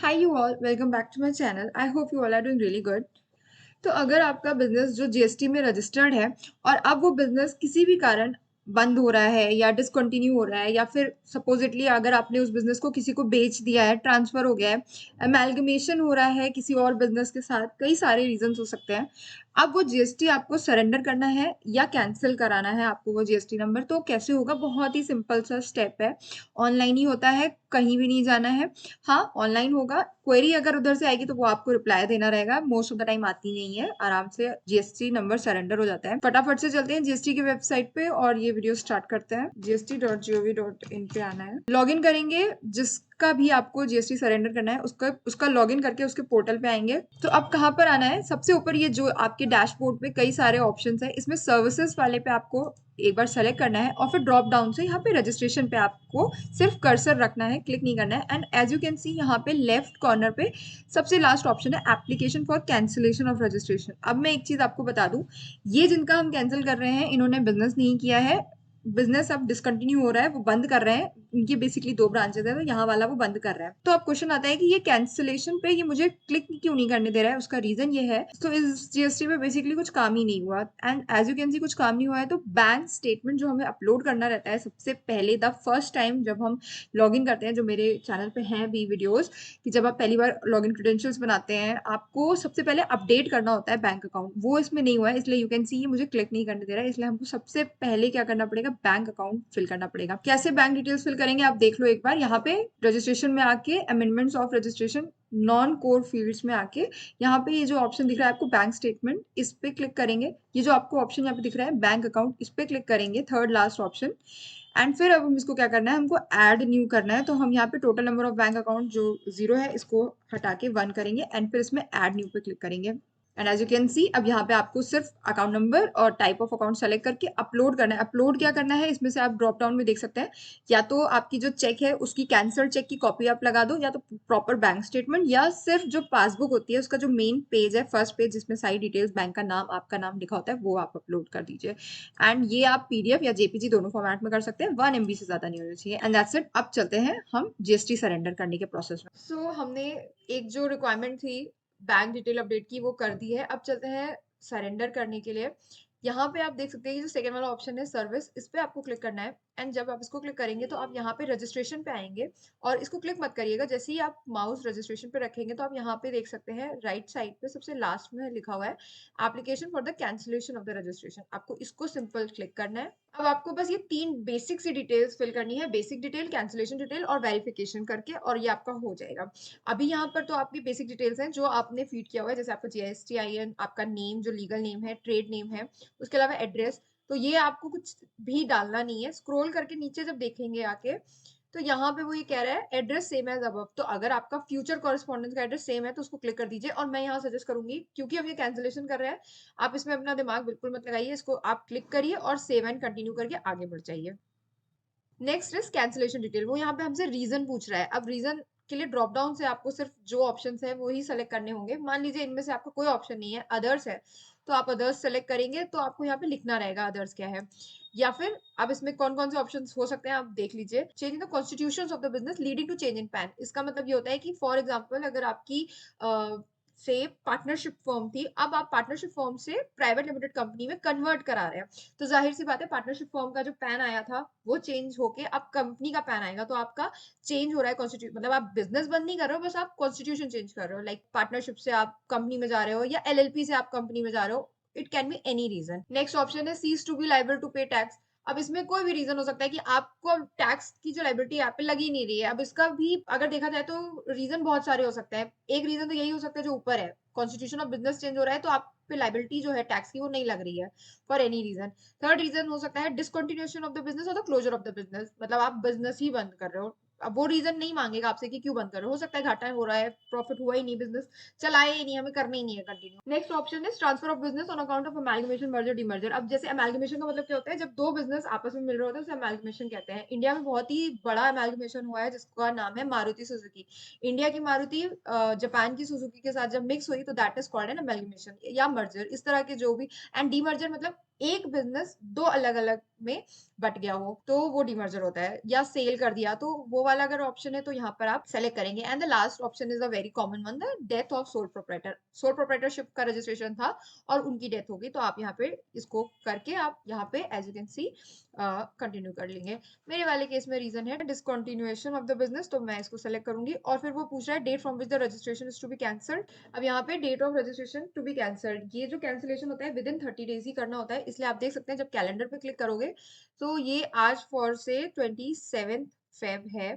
Hi you all, welcome back to my channel. I hope you all are doing really good. तो अगर आपका business जो GST में registered है और अब वो बिजनेस किसी भी कारण बंद हो रहा है या डिसकंटिन्यू हो रहा है या फिर सपोजिटली अगर आपने उस बिजनेस को किसी को बेच दिया है, ट्रांसफर हो गया है, अमेलगमेशन हो रहा है किसी और बिजनेस के साथ, कई सारे रीजंस हो सकते हैं। अब वो जीएसटी आपको सरेंडर करना है या कैंसिल कराना है आपको वो जीएसटी नंबर, तो कैसे होगा? बहुत ही सिंपल सा स्टेप है। ऑनलाइन ही होता है, कहीं भी नहीं जाना है। हाँ, ऑनलाइन होगा। क्वेरी अगर उधर से आएगी तो वो आपको रिप्लाई देना रहेगा। मोस्ट ऑफ द टाइम आती नहीं है। आराम से जीएसटी नंबर सरेंडर हो जाता है। फटाफट से चलते हैं जीएसटी की वेबसाइट पे और ये वीडियो स्टार्ट करते हैं। gst.gov.in पे आना है। लॉगिन करेंगे, जिसका भी आपको जीएसटी सरेंडर करना है उसका उसका लॉगिन करके उसके पोर्टल पे आएंगे। तो अब कहाँ पर आना है? सबसे ऊपर ये जो आपके डैशबोर्ड पे कई सारे ऑप्शंस हैं, इसमें सर्विसेज वाले पे आपको एक बार सेलेक्ट करना है और फिर ड्रॉप डाउन से यहाँ पे रजिस्ट्रेशन पे आपको सिर्फ कर्सर रखना है, क्लिक नहीं करना है। And as you can see यहाँ पे लेफ्ट कॉर्नर पे सबसे लास्ट ऑप्शन है application for cancellation of registration. अब मैं एक चीज आपको बता दूं, ये जिनका हम कैंसिल कर रहे हैं इन्होंने बिजनेस नहीं किया है। बिजनेस अब डिसकंटिन्यू हो रहा है, वो बंद कर रहे हैं। इनकी बेसिकली दो ब्रांचेस है, तो यहाँ वाला वो बंद कर रहा है। तो अब क्वेश्चन आता है कि ये कैंसिलेशन पे ये मुझे क्लिक क्यों नहीं करने दे रहा है? उसका रीजन ये है, तो इस जीएसटी में बेसिकली कुछ काम ही नहीं हुआ। And as you can see कुछ काम नहीं हुआ है, तो बैंक स्टेटमेंट जो हमें अपलोड करना रहता है सबसे पहले, द फर्स्ट टाइम जब हम लॉग इन करते हैं, जो मेरे चैनल पे हैं भी वीडियोस, कि जब आप पहली बार लॉग इन क्रेडेंशियल्स बनाते हैं आपको सबसे पहले अपडेट करना होता है बैंक अकाउंट। वो इसमें नहीं हुआ है, इसलिए यू कैन सी ये मुझे क्लिक नहीं करने दे रहा है। इसलिए हमको सबसे पहले क्या करना पड़ेगा? बैंक अकाउंट फिल करना पड़ेगा। कैसे बैंक डिटेल्स फिल करेंगे आप देख लो एक बार। यहाँ पे रजिस्ट्रेशन में आके amendments of registration non core fields में आके यहाँ पे ये जो ऑप्शन दिख रहा है आपको बैंक स्टेटमेंट, इस पे क्लिक करेंगे। ये जो आपको ऑप्शन यहाँ पे दिख रहा है बैंक अकाउंट, इस पे क्लिक करेंगे, थर्ड लास्ट ऑप्शन। एंड फिर अब हम इसको क्या करना है? हमको ऐड न्यू करना है। तो हम यहाँ पे total number of bank account जो 0 है इसको हटा के 1 करेंगे एंड फिर इसमें ऐड न्यू पे क्लिक करेंगे। And as you can see अब यहाँ पे आपको सिर्फ अकाउंट नंबर और टाइप ऑफ अकाउंट सेलेक्ट करके अपलोड करना है। अपलोड क्या करना है इसमें से आप ड्रॉप डाउन में देख सकते हैं, या तो आपकी जो चेक है उसकी कैंसल चेक की कॉपी आप लगा दो, या तो प्रॉपर बैंक स्टेटमेंट, या सिर्फ जो पासबुक होती है उसका जो मेन पेज है, फर्स्ट पेज जिसमें सारी डिटेल्स बैंक का नाम आपका नाम लिखा होता है, वो आप अपलोड कर दीजिए। एंड ये आप पीडीएफ या जेपीजी दोनों फॉर्मेट में कर सकते हैं। 1 MB से ज्यादा नहीं होना चाहिए। And that's it. अब चलते हैं हम जीएसटी सरेंडर करने के प्रोसेस में। सो हमने एक जो रिक्वायरमेंट थी बैंक डिटेल अपडेट की वो कर दी है। अब चलते हैं सरेंडर करने के लिए। यहाँ पे आप देख सकते हैं कि जो सेकंड वाला ऑप्शन है सर्विस, इस पे आपको क्लिक करना है। एंड जब आप इसको क्लिक करेंगे तो आप यहाँ पे रजिस्ट्रेशन पे आएंगे और इसको क्लिक मत करिएगा। जैसे ही आप माउस रजिस्ट्रेशन पे रखेंगे तो आप यहाँ पे देख सकते हैं राइट साइड पे सबसे लास्ट में लिखा हुआ है application for the cancellation of the registration. आपको इसको सिंपल क्लिक करना है। अब आपको बस ये 3 बेसिक सी डिटेल्स फिल करनी है, बेसिक डिटेल, कैंसिलेशन डिटेल और वेरिफिकेशन करके, और ये आपका हो जाएगा। अभी यहाँ पर तो आपकी बेसिक डिटेल्स हैं जो आपने फीड किया हुआ है, जैसे आपका जीएसटीआईएन, आपका नेम जो लीगल नेम है, ट्रेड नेम है, उसके अलावा एड्रेस। तो ये आपको कुछ भी डालना नहीं है। स्क्रॉल करके नीचे जब देखेंगे आके तो यहाँ पे वो ये कह रहा है एड्रेस सेम एज अबव। तो अगर आपका फ्यूचर कॉरेस्पॉन्डेंस का एड्रेस सेम है तो उसको क्लिक कर दीजिए। और मैं यहाँ सजेस्ट करूंगी, क्योंकि हम ये कैंसिलेशन कर रहे हैं, आप इसमें अपना दिमाग बिल्कुल मत लगाइए, इसको आप क्लिक करिए और सेव एंड कंटिन्यू करके आगे बढ़ जाइए। Next is cancellation detail. वो यहाँ पे हमसे रीजन पूछ रहा है। अब रीजन के लिए ड्रॉप डाउन से आपको सिर्फ जो ऑप्शन है वो ही सेलेक्ट करने होंगे। मान लीजिए इनमें से आपका कोई ऑप्शन नहीं है, अदर्स है, तो आप अदर्स सेलेक्ट करेंगे तो आपको यहाँ पे लिखना रहेगा अदर्स क्या है। या फिर अब इसमें कौन कौन से ऑप्शन हो सकते हैं आप देख लीजिए। Change in the constitution of the business leading to change in PAN. इसका मतलब ये होता है कि फॉर एग्जाम्पल अगर आपकी से पार्टनरशिप फर्म थी, अब आप पार्टनरशिप फर्म से प्राइवेट लिमिटेड कंपनी में कन्वर्ट करा रहे हैं, तो जाहिर सी बात है पार्टनरशिप फर्म का जो पैन आया था वो चेंज होके अब कंपनी का पैन आएगा। तो आपका चेंज हो रहा है कॉन्स्टिट्यूशन, मतलब आप बिजनेस बंद नहीं कर रहे हो, बस आप कॉन्स्टिट्यूशन चेंज कर रहे हो। लाइक पार्टनरशिप से आप कंपनी में जा रहे हो या एलएलपी से आप कंपनी में जा रहे हो। It can be any reason. Next option है ceases to be liable to pay tax. अब इसमें कोई भी रीजन हो सकता है कि आपको टैक्स की जो लाइबिलिटी आप पे लगी नहीं रही है। अब इसका भी अगर देखा जाए तो रीजन बहुत सारे हो सकते हैं। एक रीजन तो यही हो सकता है जो ऊपर है, कॉन्स्टिट्यूशन ऑफ बिजनेस चेंज हो रहा है तो आप पे लाइबिलिटी जो है टैक्स की वो नहीं लग रही है, for any reason. Third reason हो सकता है डिसकंटिन्यूएशन ऑफ द बिजनेस और the closure of the business, मतलब आप बिजनेस ही बंद कर रहे हो। अब वो रीजन नहीं मांगेगा आपसे कि क्यों बंद कर रहे हो। हो सकता है घाटा हो रहा है, प्रॉफिट हुआ ही नहीं, बिजनेस चलाया ही नहीं, हमें करना ही नहीं है कंटिन्यू। नेक्स्ट ऑप्शन है transfer of business on account of amalgamation, merger, demerger. अब जैसे अमेलगमेशन का मतलब क्या होता है? जब दो बिजनेस आपस में मिल रहे होते हैं उसे अमेलगमेशन कहते हैं। इंडिया में बहुत ही बड़ा अमेलगमेशन हुआ है जिसका नाम है मारुति सुजुकी। इंडिया की मारुति जापान की सुजुकी के साथ जब मिक्स हुई तो that is called an amalgamation या मर्जर, इस तरह के जो भी। एंड डीमर्जर मतलब एक बिजनेस दो अलग अलग में बट गया हो तो वो डीमर्जर होता है, या सेल कर दिया तो वो वाला अगर ऑप्शन है तो यहाँ पर आप सेलेक्ट करेंगे। And the last option is a very common one, the death of sole proprietor. Sole proprietorship का रजिस्ट्रेशन था और उनकी डेथ होगी, तो आप यहाँ पे इसको करके आप यहाँ पे as you can see continue कर लेंगे। मेरे वाले केस में रीजन है डिसकंटिन्यूएशन ऑफ द बिजनेस, तो मैं इसको सेलेक्ट करूंगी। और फिर वो पूछ रहा है date from which the registration is to be cancelled. अब यहाँ पे date of registration to be cancelled, ये जो कैंसिलेशन होता है विद इन 30 डेज ही करना होता है, इसलिए आप देख सकते हैं जब कैलेंडर पे क्लिक करोगे तो ये आज फॉर से 27 फेब है,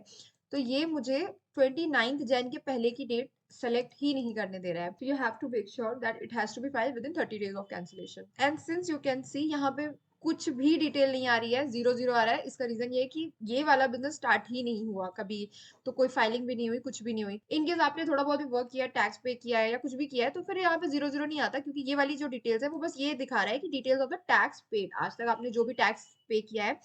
तो ये मुझे 29 जैन के पहले की डेट सेलेक्ट ही नहीं करने दे रहा है। तो you have to make sure that it has to be filed within 30 days of cancellation. And since you can see यहाँ पे कुछ भी डिटेल नहीं आ रही है, 0 0 आ रहा है, इसका रीजन ये है कि ये वाला बिजनेस स्टार्ट ही नहीं हुआ कभी, तो कोई फाइलिंग भी नहीं हुई, कुछ भी नहीं हुई। इनकेस आपने थोड़ा बहुत भी वर्क किया, टैक्स पे किया है या कुछ भी किया है, तो फिर यहाँ पे 0 0 नहीं आता, क्योंकि ये वाली जो डिटेल्स है वो बस ये दिखा रहा है कि details of the tax paid, आज तक आपने जो भी टैक्स पे किया है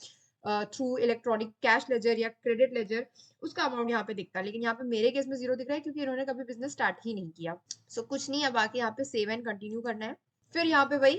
थ्रू इलेक्ट्रॉनिक कैश लेजर या क्रेडिट लेजर, उसका अमाउंट यहाँ पे दिखता है। लेकिन यहाँ पे मेरे केस में 0 दिख रहा है क्योंकि इन्होंने कभी बिजनेस स्टार्ट ही नहीं किया। सो कुछ नहीं है, बाकी यहाँ पे सेव एंड कंटिन्यू करना है। फिर यहाँ पे वही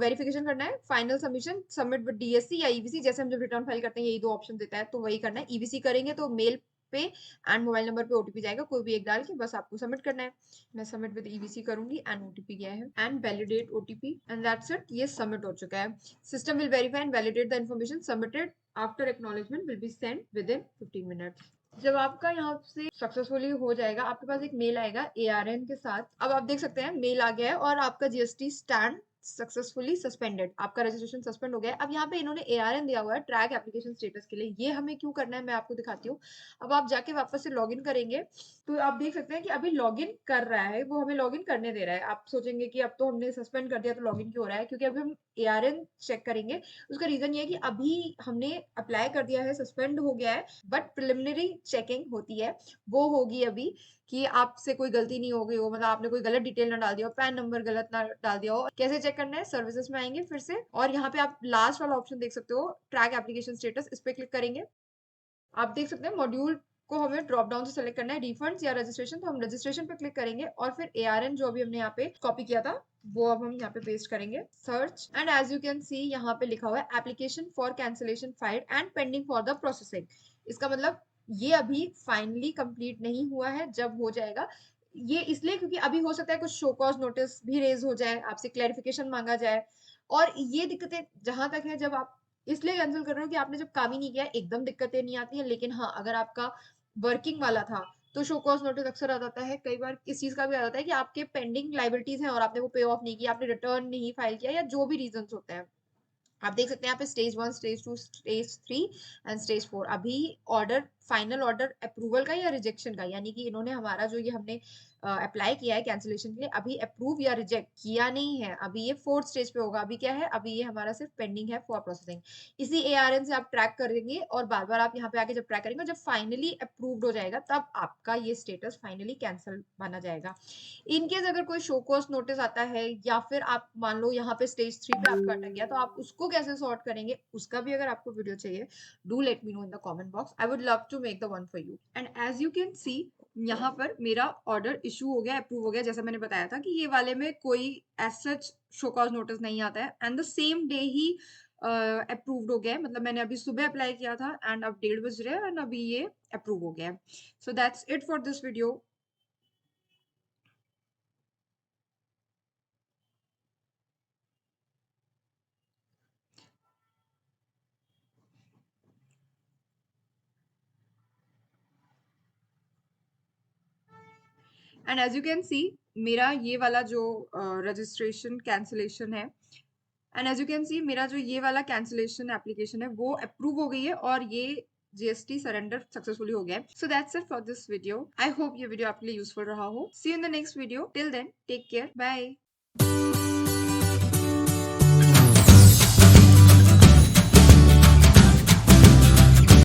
वेरिफिकेशन करना है, final submission, submit with DSC या ईवीसी, जैसे हम जब रिटर्न फाइल करते हैं यही दो ऑप्शन देता है, तो वही करना है। ईवीसी करेंगे तो मेल पे एंड मोबाइल नंबर पे ओटीपी जाएगा, कोई भी एक डाल के बस आपको सबमिट करना है। मैं सबमिट विद ईवीसी करूंगी एंड ओटीपी गया है and validate OTP and that's it, ये सबमिट हो चुका है। System will verify and validate the information submitted after acknowledgement will be send with in 15 minutes. जब आपका यहाँ से सक्सेसफुली हो जाएगा, आपके पास एक मेल आएगा एआरएन के साथ। अब आप देख सकते हैं मेल आ गया है और आपका जीएसटी स्टैंड सक्सेसफुली सस्पेंडेड, आपका रजिस्ट्रेशन सस्पेंड हो गया है। अब यहाँ पे इन्होंने एआरएन दिया हुआ है ट्रैक एप्लीकेशन स्टेटस के लिए, ये हमें क्यों करना है मैं आपको दिखाती हूँ। अब आप जाके वापस से लॉगिन करेंगे तो आप देख सकते हैं कि अभी लॉगिन कर रहा है, वो हमें लॉगिन करने दे रहा है। आप सोचेंगे कि अब तो हमने सस्पेंड कर दिया तो लॉगिन क्यों हो रहा है, क्योंकि अभी हम एआरएन चेक करेंगे। उसका रीजन ये है कि अभी हमने अप्लाई कर दिया है, सस्पेंड हो गया है, बट प्रिलिमिनरी चेकिंग होती है, वो होगी अभी, कि आपसे कोई गलती नहीं हो गई हो, मतलब आपने कोई गलत डिटेल ना डाल दिया हो, पैन नंबर गलत ना डाल दिया हो। कैसे चेक करना है, सर्विसेज में आएंगे फिर से और यहाँ पे आप लास्ट वाला ऑप्शन देख सकते हो ट्रैक एप्लीकेशन स्टेटस, इस पे क्लिक करेंगे। आप देख सकते हैं मॉड्यूल को हमें ड्रॉप डाउन से सेलेक्ट करना है, रिफंड्स या रजिस्ट्रेशन, तो हम रजिस्ट्रेशन पे क्लिक करेंगे और फिर एआरएन जो अभी हमने यहाँ पे कॉपी किया था वो अब हम यहाँ पे पेस्ट करेंगे, search and as you can see यहाँ पे लिखा हुआ है application for cancellation filed and pending for the processing. इसका मतलब ये अभी फाइनली कंप्लीट नहीं हुआ है, जब हो जाएगा। ये इसलिए क्योंकि अभी हो सकता है कुछ शो कॉज नोटिस भी रेज हो जाए, आपसे क्लैरिफिकेशन मांगा जाए, और ये दिक्कतें जहां तक है जब आप इसलिए कैंसिल कर रहे हो कि आपने जब काम ही नहीं किया, एकदम दिक्कतें नहीं आती हैं। लेकिन हाँ, अगर आपका वर्किंग वाला था तो शो कॉज नोटिस अक्सर आ जाता है, कई बार इस चीज का भी आ जाता है कि आपके पेंडिंग लाइबिलिटीज हैं और आपने वो पे ऑफ नहीं किया, आपने रिटर्न नहीं फाइल किया, या जो भी रीजन होते हैं। आप देख सकते हैं यहाँ पे stage 1, stage 2, stage 3 and stage 4। अभी ऑर्डर, फाइनल ऑर्डर अप्रूवल का या रिजेक्शन का, यानी कि इन्होंने हमारा जो ये हमने अप्लाई किया है कैंसिलेशन के लिए, अभी अप्रूव या रिजेक्ट किया नहीं है, अभी ये 4th स्टेज पे होगा। अभी क्या है, अभी ये हमारा सिर्फ पेंडिंग है फॉर प्रोसेसिंग। इसी एआरएन से आप ट्रैक करेंगे और बार बार आप यहाँ पे आके जब ट्रैक करेंगे, जब फाइनली अप्रूव्ड हो जाएगा तब आपका ये स्टेटस फाइनली कैंसिल माना जाएगा। इनकेस अगर कोई शो कॉज नोटिस आता है या फिर आप मान लो यहाँ पे स्टेज 3 पे आपका अटक गया, तो आप उसको कैसे सॉर्ट करेंगे, उसका भी अगर आपको वीडियो चाहिए, do let me know in the comment box, I would love to make the one for you. And as you can see यहाँ पर मेरा ऑर्डर इशू हो गया, अप्रूव हो गया, जैसा मैंने बताया था कि ये वाले में कोई as such show cause notice नहीं आता है, एंड द सेम डे ही अप्रूव्ड हो गया है। मतलब मैंने अभी सुबह अप्लाई किया था एंड अब 1:30 बज रहे हैं एंड अभी ये अप्रूव हो गया है। So that's it for this video. And as you can see मेरा ये वाला जो रजिस्ट्रेशन कैंसिलेशन है, and as you can see मेरा जो ये वाला कैंसिलेशन एप्लीकेशन है वो अप्रूव हो गई है और ये जीएसटी सरेंडर सक्सेसफुली हो गया है। So that's it for this video. I hope ये वीडियो आपके लिए यूजफुल रहा हो। See you in the next video. Till then take care, bye.